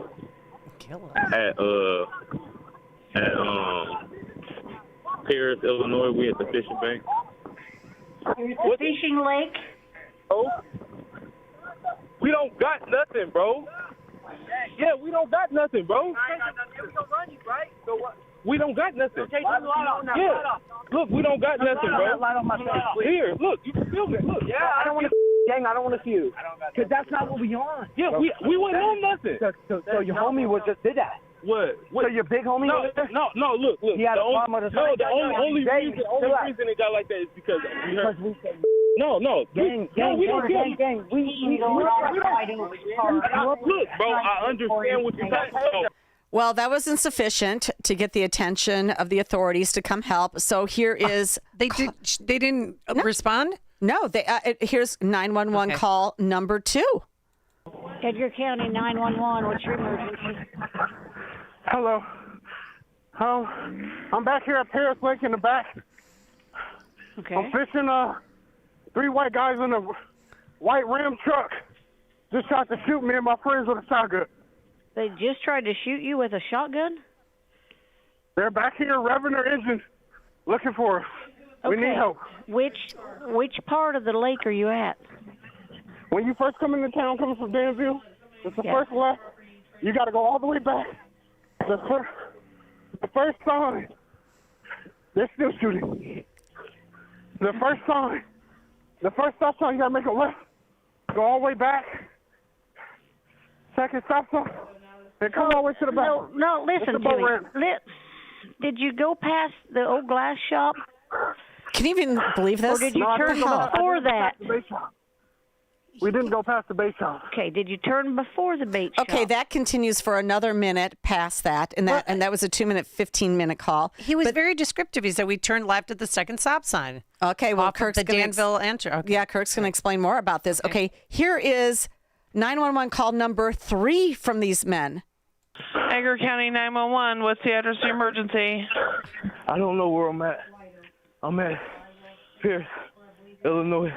Kill us? At Paris, Illinois, we at the fishing bank. There's a fishing lake. Oh? We don't got nothing, bro. Yeah, we don't got nothing, bro. We don't got nothing. Yeah. Look, we don't got nothing, bro. Here, look, you can film it. Look. Yeah, I don't want to gang. I don't want to feud. Because that's not what we on. Yeah, we wouldn't on nothing. So your homie just did that. What? So your big homie? No, look. He had a problem with us. No, the only reason it got like that is because we heard. No. Gang. We don't kill. Gang. We Look, bro, I understand what you're saying. Well, that was insufficient to get the attention of the authorities to come help. So here is they didn't respond? No, here's 911 call number 2. Edgar County 911, what's your emergency? Hello. I'm back here at Paris Lake in the back. Okay. I'm fishing 3 white guys in a white Ram truck. Just tried to shoot me and my friends with a shotgun. They just tried to shoot you with a shotgun? They're back here revving their engine, looking for us. We need help. Which part of the lake are you at? When you first come into town, coming from Danville, it's the first left. You got to go all the way back. The first sign, they're still shooting. The first stop sign, you got to make a left. Go all the way back. Second stop sign. And come all the way to the back. No, listen to me. Did you go past the old glass shop? Can you even believe this? Or did you turn before that? We didn't go past the bait shop. Okay, did you turn before the bait shop? Okay, that continues for another minute past that, and that was a 2-minute, 15-minute call. He was very descriptive. He said we turned left at the second stop sign. Okay, well, Kirk's the Danville enter. Okay. Yeah, Kirk's going to explain more about this. Okay, here is 911 call number 3 from these men. Edgar County 911, what's the address of the emergency? I don't know where I'm at. I'm at Pierce, Illinois,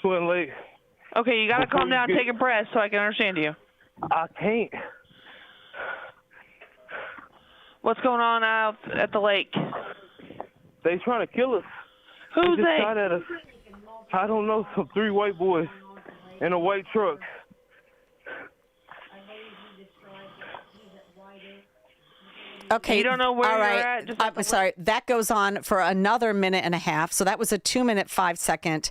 Twin Lake. Okay, you got to calm down, take a breath so I can understand you. I can't. What's going on out at the lake? They trying to kill us. Who's they? They? Shot at us. I don't know, some 3 white boys in a white truck. Okay. You don't know where all right. you're at? I'm sorry. That goes on for another minute and a half. So that was a 2-minute, 5-second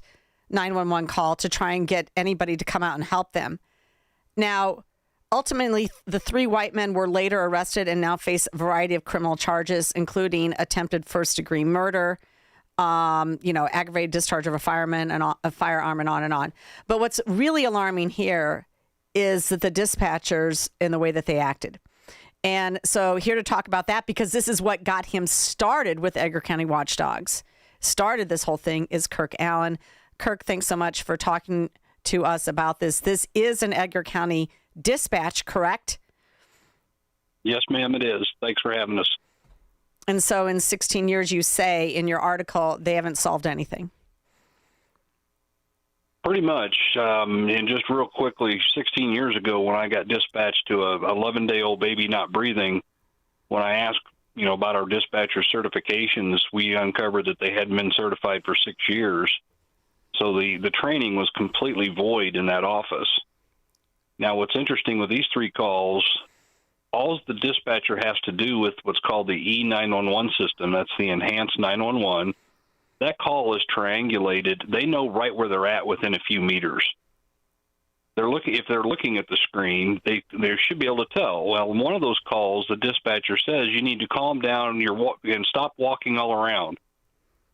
911 call to try and get anybody to come out and help them. Now, ultimately, the 3 white men were later arrested and now face a variety of criminal charges, including attempted first-degree murder, aggravated discharge of a firearm, and on and on. But what's really alarming here is that the dispatchers and the way that they acted. And so here to talk about that, because this is what got him started with Edgar County Watchdogs, started this whole thing, is Kirk Allen. Kirk, thanks so much for talking to us about this. This is an Edgar County dispatch, correct? Yes, ma'am, it is. Thanks for having us. And so in 16 years, you say in your article, they haven't solved anything. Pretty much. And just real quickly, 16 years ago when I got dispatched to a 11-day-old baby not breathing, when I asked, about our dispatcher certifications, we uncovered that they hadn't been certified for 6 years. So the training was completely void in that office. Now, what's interesting with these 3 calls, all the dispatcher has to do with what's called the E911 system, that's the enhanced 911, that call is triangulated. They know right where they're at within a few meters. If they're looking at the screen, they should be able to tell. Well, in one of those calls, the dispatcher says you need to calm down and stop walking all around.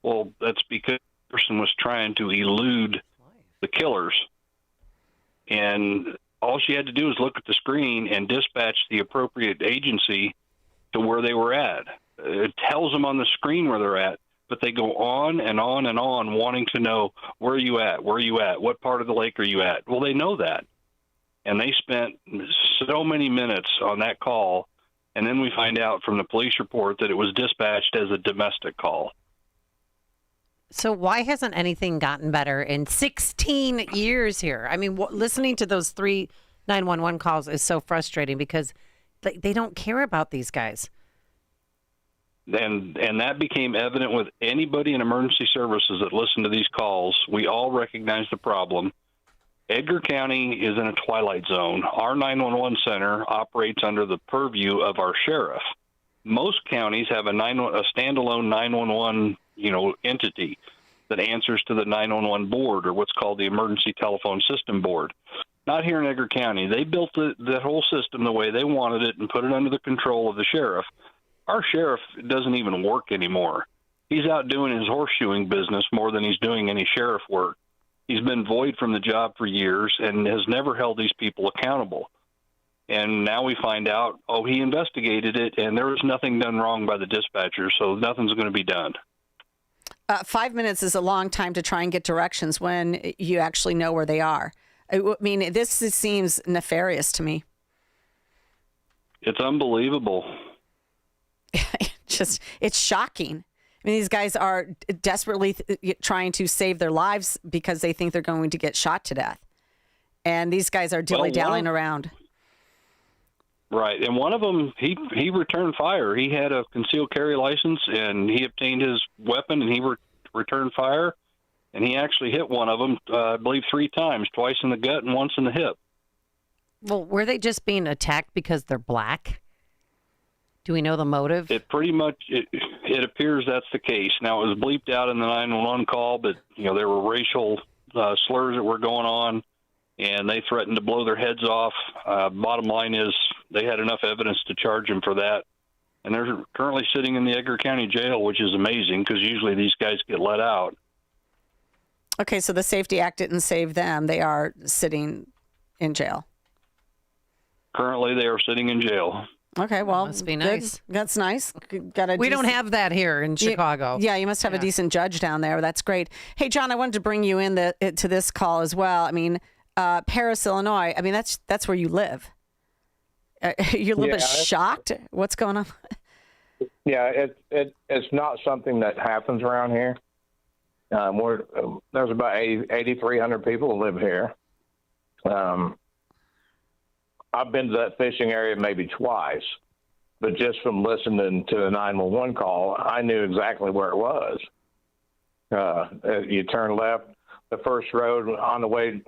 Well, that's because the person was trying to elude the killers. And all she had to do was look at the screen and dispatch the appropriate agency to where they were at. It tells them on the screen where they're at, but they go on and on and on wanting to know, where are you at? Where are you at? What part of the lake are you at? Well, they know that. And they spent so many minutes on that call, and then we find out from the police report that it was dispatched as a domestic call. So why hasn't anything gotten better in 16 years here? I mean, listening to those 3 911 calls is so frustrating because they don't care about these guys. And that became evident with anybody in emergency services that listened to these calls. We all recognize the problem. Edgar County is in a twilight zone. Our 911 center operates under the purview of our sheriff. Most counties have a standalone 911 entity that answers to the 911 board, or what's called the Emergency Telephone System Board. Not here in Edgar County. They built that whole system the way they wanted it and put it under the control of the sheriff. Our sheriff doesn't even work anymore. He's out doing his horseshoeing business more than he's doing any sheriff work. He's been void from the job for years and has never held these people accountable. And now we find out, he investigated it, and there was nothing done wrong by the dispatcher, so nothing's going to be done. 5 minutes is a long time to try and get directions when you actually know where they are. I mean, this seems nefarious to me. It's unbelievable. It's shocking. I mean, these guys are desperately trying to save their lives because they think they're going to get shot to death. And these guys are dilly-dallying around. Right. And one of them, he returned fire. He had a concealed carry license, and he obtained his weapon, and he returned fire. And he actually hit one of them, I believe, 3 times, twice in the gut and once in the hip. Well, were they just being attacked because they're black? Do we know the motive? It pretty much, it appears that's the case. Now, it was bleeped out in the 911 call, but, there were racial slurs that were going on, and they threatened to blow their heads off. Bottom line is they had enough evidence to charge him for that. And they're currently sitting in the Edgar County Jail, which is amazing because usually these guys get let out. Okay, so the Safety Act didn't save them. They are sitting in jail. Currently, they are sitting in jail. Okay, well, must be nice. Good. That's nice. We don't have that here in Chicago. You must have a decent judge down there. That's great. Hey, John, I wanted to bring you in to this call as well. I mean, Paris, Illinois. I mean, that's where you live. You're a little bit shocked. What's going on? Yeah, it's not something that happens around here. There's about 8,300 people who live here. I've been to that fishing area maybe twice, but just from listening to the 911 call, I knew exactly where it was. You turn left, the first road on the way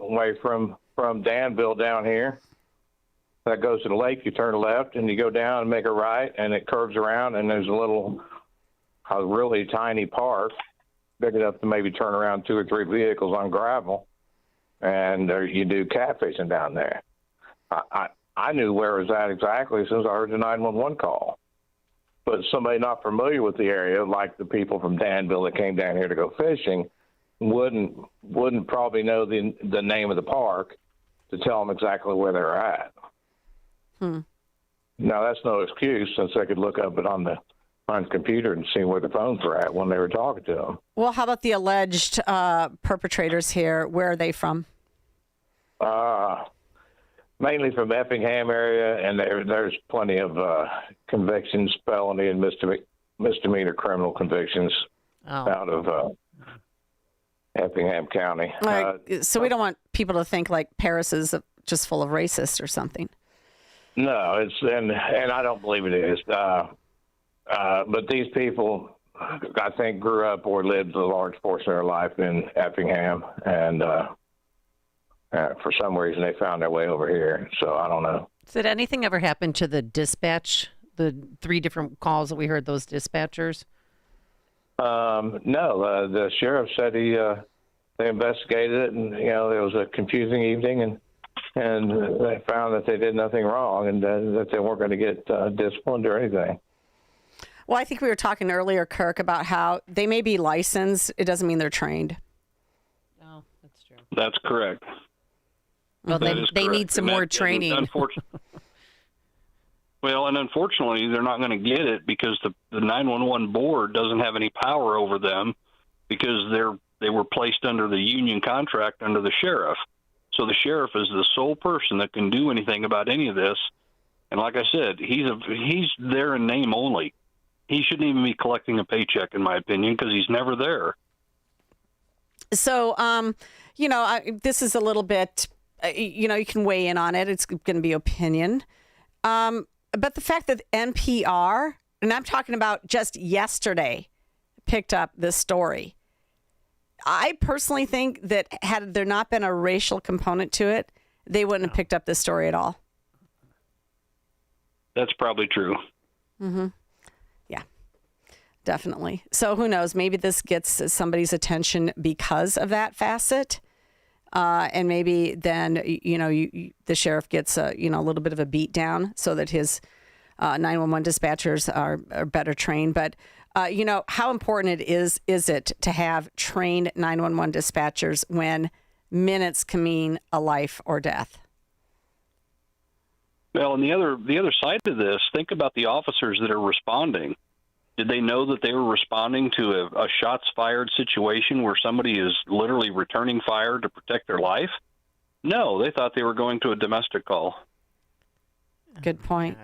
from Danville down here. That goes to the lake. You turn left and you go down and make a right, and it curves around, and there's a really tiny park, big enough to maybe turn around 2 or 3 vehicles on gravel, and you do catfishing down there. I knew where it was at exactly as soon as I heard the 911 call. But somebody not familiar with the area, like the people from Danville that came down here to go fishing, wouldn't probably know the name of the park to tell them exactly where they're at. Now, that's no excuse, since they could look up it on the computer and see where the phones were at when they were talking to them. Well, how about the alleged perpetrators here? Where are they from? Mainly from Effingham area, and there's plenty of convictions, felony and misdemeanor criminal convictions out of Effingham County. All right, so we don't want people to think like Paris is just full of racists or something. No, and I don't believe it is. But these people, I think, grew up or lived a large portion of their life in Effingham, and for some reason they found their way over here. So I don't know. Did anything ever happen to the dispatch, the 3 different calls that we heard, those dispatchers? No, the sheriff said they investigated it, and there was a confusing evening, and they found that they did nothing wrong, and that they weren't going to get disciplined or anything. Well, I think we were talking earlier, Kirk, about how they may be licensed. It doesn't mean they're trained. Oh, that's true. That's correct. Well, they need some more training. Well, and unfortunately, they're not going to get it because the 911 board doesn't have any power over them because they were placed under the union contract under the sheriff. So the sheriff is the sole person that can do anything about any of this. And like I said, he's there in name only. He shouldn't even be collecting a paycheck, in my opinion, because he's never there. So, this is a little bit, you can weigh in on it. It's going to be opinion. But the fact that NPR, and I'm talking about just yesterday, picked up this story, I personally think that had there not been a racial component to it, they wouldn't have picked up this story at all. That's probably true. Mm-hmm. Yeah, definitely. So who knows? Maybe this gets somebody's attention because of that facet. And maybe then, the sheriff gets a little bit of a beat down so that his 911 dispatchers are better trained. But, how important is it to have trained 911 dispatchers when minutes can mean a life or death? Well, and the other side of this, think about the officers that are responding. Did they know that they were responding to a shots fired situation where somebody is literally returning fire to protect their life? No, they thought they were going to a domestic call. Good point.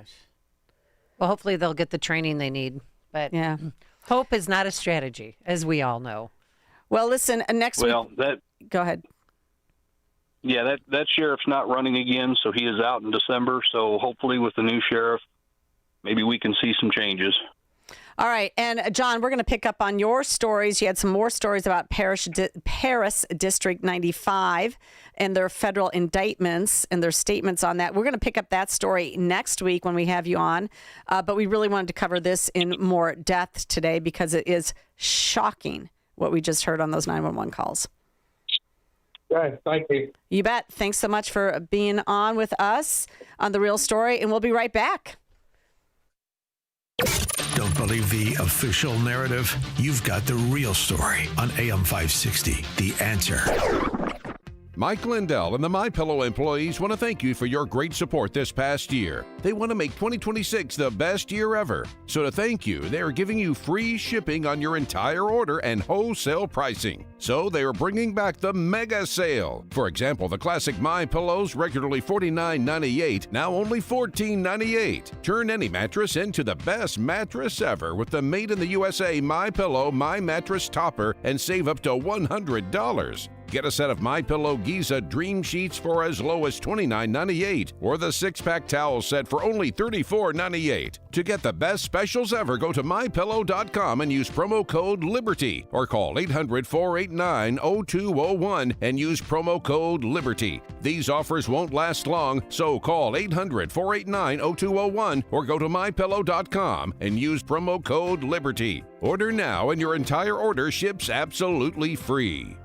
Well, hopefully they'll get the training they need. But yeah, hope is not a strategy, as we all know. Well, listen, next week. Go ahead. Yeah, that sheriff's not running again, so he is out in December. So hopefully with the new sheriff, maybe we can see some changes. All right. And John, we're going to pick up on your stories. You had some more stories about Paris District 95 and their federal indictments and their statements on that. We're going to pick up that story next week when we have you on. But we really wanted to cover this in more depth today because it is shocking what we just heard on those 911 calls. Okay, thank you. You bet. Thanks so much for being on with us on The Real Story, and we'll be right back. Don't believe the official narrative? You've got the real story on AM 560, The Answer. Mike Lindell and the MyPillow employees want to thank you for your great support this past year. They want to make 2026 the best year ever. So to thank you, they are giving you free shipping on your entire order and wholesale pricing. So they are bringing back the mega sale. For example, the classic MyPillows, regularly $49.98, now only $14.98. Turn any mattress into the best mattress ever with the Made in the USA MyPillow My Mattress Topper and save up to $100. Get a set of MyPillow Giza Dream Sheets for as low as $29.98 or the 6-pack towel set for only $34.98. To get the best specials ever, go to MyPillow.com and use promo code LIBERTY or call 800-489-0201 and use promo code LIBERTY. These offers won't last long, so call 800-489-0201 or go to MyPillow.com and use promo code LIBERTY. Order now and your entire order ships absolutely free.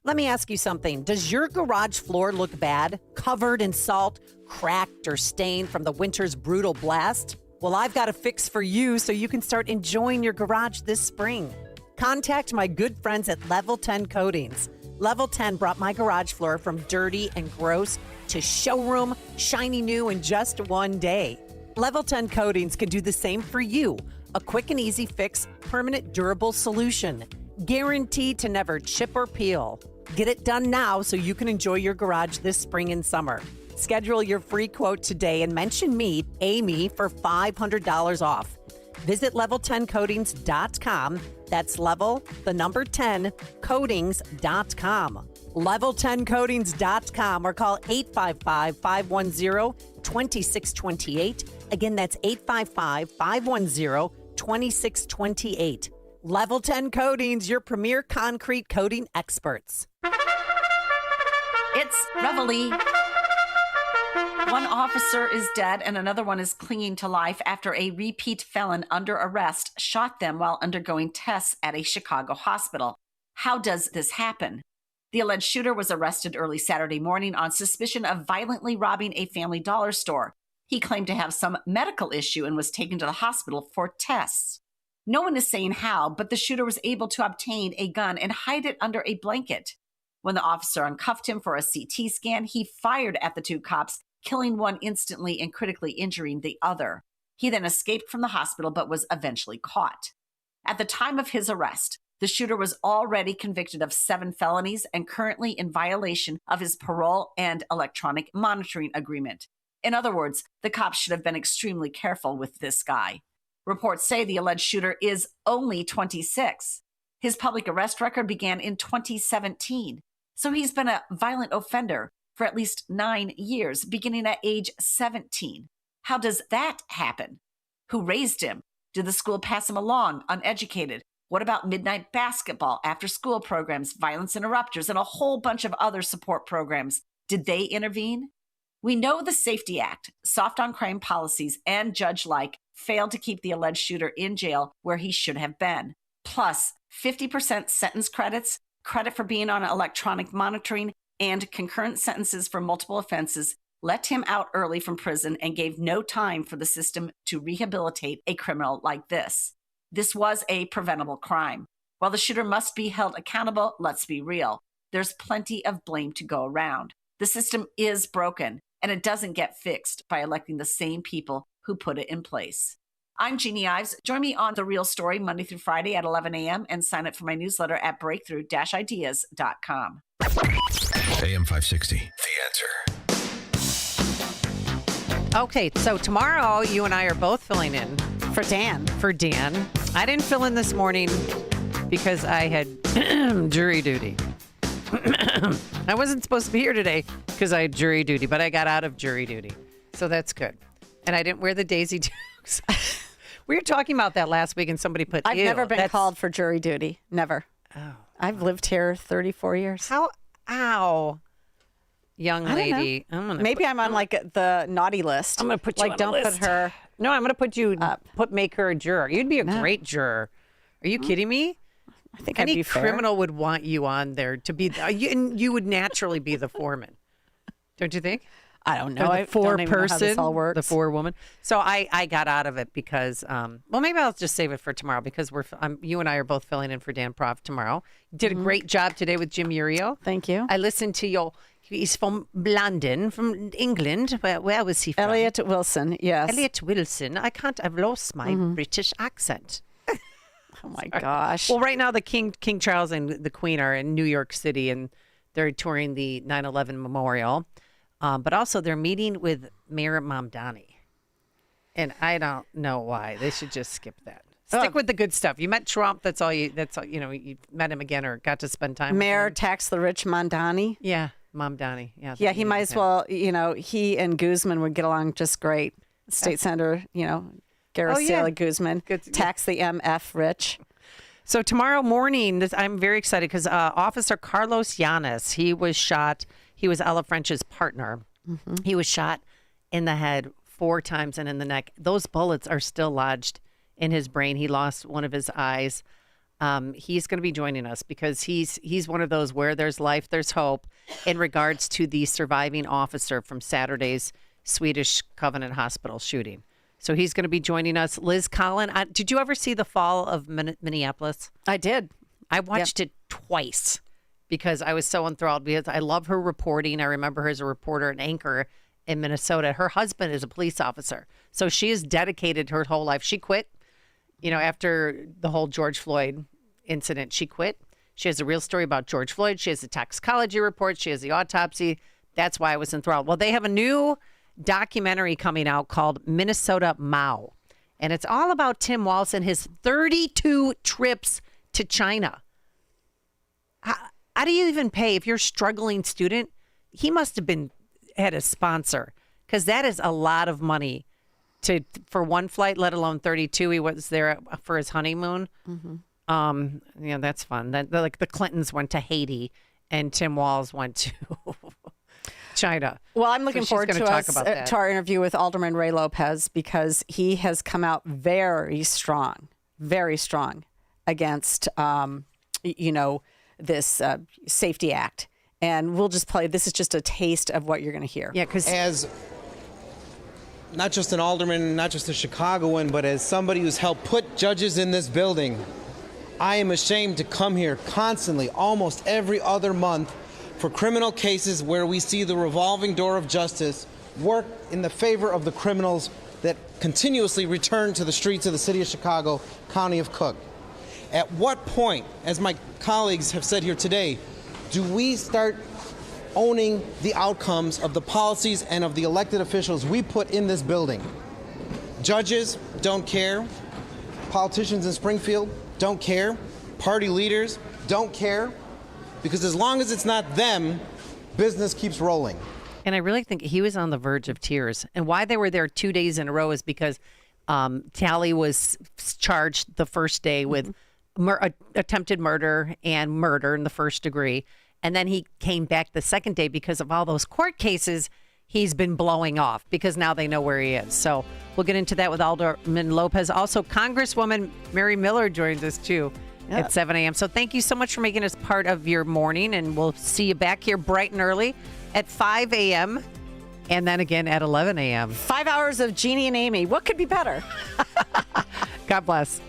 Let me ask you something. Does your garage floor look bad? Covered in salt, cracked, or stained from the winter's brutal blast? Well, I've got a fix for you so you can start enjoying your garage this spring. Contact my good friends at Level 10 Coatings. Level 10 brought my garage floor from dirty and gross to showroom, shiny new in just one day. Level 10 Coatings can do the same for you. A quick and easy fix, permanent durable solution. Guaranteed to never chip or peel. Get it done now so you can enjoy your garage this spring and summer. Schedule your free quote today and mention me, Amy, for $500 off. Visit level10coatings.com That's level, the number 10, coatings.com. Level10coatings.com or call 855-510-2628. Again, that's 855-510-2628. Level 10 Coatings, your premier concrete coating experts. It's Reveille. One officer is dead and another one is clinging to life after a repeat felon under arrest shot them while undergoing tests at a Chicago hospital. How does this happen? The alleged shooter was arrested early Saturday morning on suspicion of violently robbing a Family Dollar store. He claimed to have some medical issue and was taken to the hospital for tests. No one is saying how, but the shooter was able to obtain a gun and hide it under a blanket. When the officer uncuffed him for a CT scan, he fired at the two cops, killing one instantly and critically injuring the other. He then escaped from the hospital but was eventually caught. At the time of his arrest, the shooter was already convicted of 7 felonies and currently in violation of his parole and electronic monitoring agreement. In other words, the cops should have been extremely careful with this guy. Reports say the alleged shooter is only 26. His public arrest record began in 2017. So he's been a violent offender for at least 9 years, beginning at age 17. How does that happen? Who raised him? Did the school pass him along, uneducated? What about midnight basketball, after-school programs, violence interrupters, and a whole bunch of other support programs? Did they intervene? We know the Safety Act, soft on crime policies, and judge-like failed to keep the alleged shooter in jail where he should have been. Plus, 50% sentence credits, credit for being on electronic monitoring, and concurrent sentences for multiple offenses let him out early from prison and gave no time for the system to rehabilitate a criminal like this. This was a preventable crime. While the shooter must be held accountable, let's be real. There's plenty of blame to go around. The system is broken, and it doesn't get fixed by electing the same people who put it in place. I'm Jeannie Ives. Join me on The Real Story Monday through Friday at 11 a.m. and sign up for my newsletter at breakthrough-ideas.com. AM 560, The Answer. Okay, so tomorrow you and I are both filling in for Dan. I didn't fill in this morning because I had jury duty. I wasn't supposed to be here today because I had jury duty, but I got out of jury duty. So that's good. And I didn't wear the Daisy Dukes. We were talking about that last week and somebody put, I've never been called for jury duty. Never. Oh. I've lived here 34 years. Ow. Young lady. Maybe I'm on like the naughty list. I'm going to put you like, on don't a list. put her. No, I'm going to put you make her a juror. You'd be a great juror. Are you kidding me? I think any I'd be fair. criminal would want you on there to be, and you would naturally be the foreman. Don't you think? I don't know. The don't even know how this all works. The forewoman. So I got out of it because, well, maybe I'll just save it for tomorrow because you and I are both filling in for Dan Prof tomorrow. You did a great job today with Jim Urio. Thank you. I listened to he's from London, from England. Where was he from? Elliot Wilson, yes. Elliot Wilson. I've lost my British accent. Oh my gosh. Well, right now the King Charles and the Queen are in New York City and they're touring the 9/11 memorial. But also they're meeting with Mayor Mamdani. And I don't know why. They should just skip that. Stick with the good stuff. You met Trump. That's all you met him again or got to spend time Mayor with him. tax the rich Mamdani. Yeah, Mamdani. Yeah. Yeah, he might as well, he and Guzman would get along just great. State Senator, García Guzman. Tax the MF rich. So tomorrow morning, I'm very excited because Officer Carlos Llanes, he was shot. He was Ella French's partner. Mm-hmm. He was shot in the head 4 times and in the neck. Those bullets are still lodged in his brain. He lost one of his eyes. He's going to be joining us because he's one of those where there's life, there's hope in regards to the surviving officer from Saturday's Swedish Covenant Hospital shooting. So he's going to be joining us. Liz Collin, did you ever see The Fall of Minneapolis? I did. I watched it twice because I was so enthralled because I love her reporting. I remember her as a reporter and anchor in Minnesota. Her husband is a police officer. So she has dedicated her whole life. She quit, after the whole George Floyd incident, she quit. She has a real story about George Floyd. She has the toxicology report. She has the autopsy. That's why I was enthralled. Well, they have a new documentary coming out called Minnesota Mao. And it's all about Tim Walz and his 32 trips to China. How do you even pay if you're a struggling student? He must have had a sponsor, because that is a lot of money for one flight, let alone 32. He was there for his honeymoon. Mm-hmm. That's fun. Like the Clintons went to Haiti and Tim Walz went to China. Well, I'm looking forward to our interview with Alderman Ray Lopez, because he has come out very strong against, this Safety Act. And we'll just play. This is just a taste of what you're going to hear. Yeah, because as not just an alderman, not just a Chicagoan, but as somebody who's helped put judges in this building, I am ashamed to come here constantly, almost every other month, for criminal cases where we see the revolving door of justice work in the favor of the criminals that continuously return to the streets of the city of Chicago, County of Cook. At what point, as my colleagues have said here today, do we start owning the outcomes of the policies and of the elected officials we put in this building? Judges don't care. Politicians in Springfield don't care. Party leaders don't care. Because as long as it's not them, business keeps rolling. And I really think he was on the verge of tears. And why they were there 2 days in a row is because Talley was charged the first day with attempted murder and murder in the first degree. And then he came back the second day because of all those court cases he's been blowing off, because now they know where he is. So we'll get into that with Alderman Lopez. Also, Congresswoman Mary Miller joins us too at 7 a.m. So thank you so much for making us part of your morning. And we'll see you back here bright and early at 5 a.m. and then again at 11 a.m. 5 hours of Jeanne and Amy. What could be better? God bless.